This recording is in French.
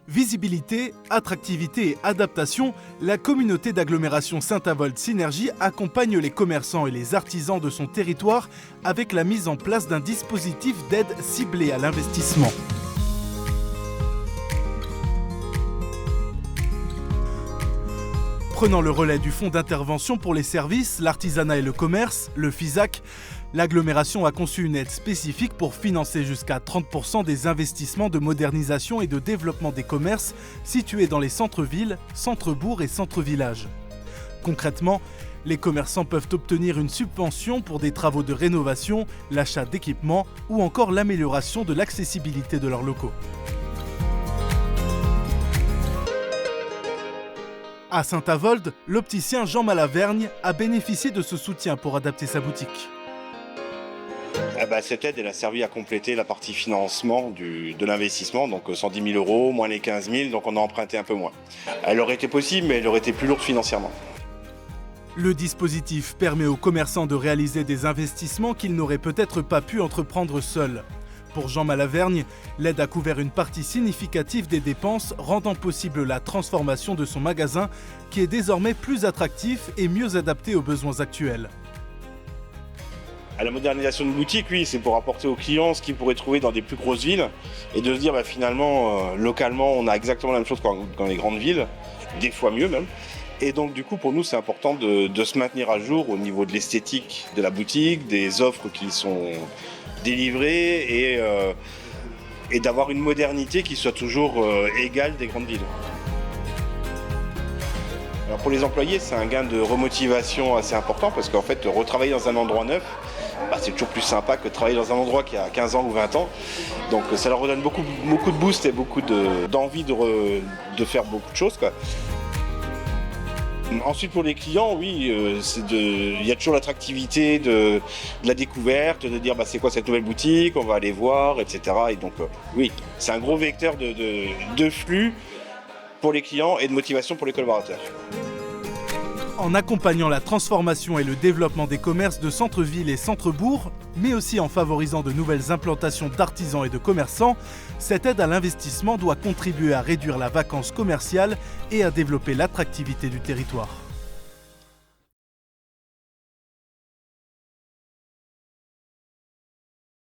Visibilité, attractivité et adaptation, la communauté d'agglomération Saint-Avold Synergie accompagne les commerçants et les artisans de son territoire avec la mise en place d'un dispositif d'aide ciblé à l'investissement. Prenant le relais du Fonds d'intervention pour les services, l'artisanat et le commerce, le FISAC, l'agglomération a conçu une aide spécifique pour financer jusqu'à 30% des investissements de modernisation et de développement des commerces situés dans les centres-villes, centres-bourgs et centres-villages. Concrètement, les commerçants peuvent obtenir une subvention pour des travaux de rénovation, l'achat d'équipements ou encore l'amélioration de l'accessibilité de leurs locaux. À Saint-Avold, l'opticien Jean Malavergne a bénéficié de ce soutien pour adapter sa boutique. Cette aide elle a servi à compléter la partie financement de l'investissement, donc 110 000 euros, moins les 15 000, donc on a emprunté un peu moins. Elle aurait été possible, mais elle aurait été plus lourde financièrement. Le dispositif permet aux commerçants de réaliser des investissements qu'ils n'auraient peut-être pas pu entreprendre seuls. Pour Jean Malavergne, l'aide a couvert une partie significative des dépenses, rendant possible la transformation de son magasin, qui est désormais plus attractif et mieux adapté aux besoins actuels. À la modernisation de boutique, oui, c'est pour apporter aux clients ce qu'ils pourraient trouver dans des plus grosses villes et de se dire finalement, localement, on a exactement la même chose que dans les grandes villes, des fois mieux même. Et donc du coup, pour nous, c'est important de se maintenir à jour au niveau de l'esthétique de la boutique, des offres qui sont délivrées et d'avoir une modernité qui soit toujours égale des grandes villes. Alors pour les employés, c'est un gain de remotivation assez important parce qu'en fait, retravailler dans un endroit neuf, c'est toujours plus sympa que de travailler dans un endroit qui a 15 ans ou 20 ans. Donc ça leur redonne beaucoup de boost et beaucoup d'envie de faire beaucoup de choses, quoi. Ensuite pour les clients, oui, il y a toujours l'attractivité de la découverte, de dire c'est quoi cette nouvelle boutique, on va aller voir, etc. Et donc oui, c'est un gros vecteur de flux pour les clients et de motivation pour les collaborateurs. En accompagnant la transformation et le développement des commerces de centre-ville et centre-bourg, mais aussi en favorisant de nouvelles implantations d'artisans et de commerçants, cette aide à l'investissement doit contribuer à réduire la vacance commerciale et à développer l'attractivité du territoire.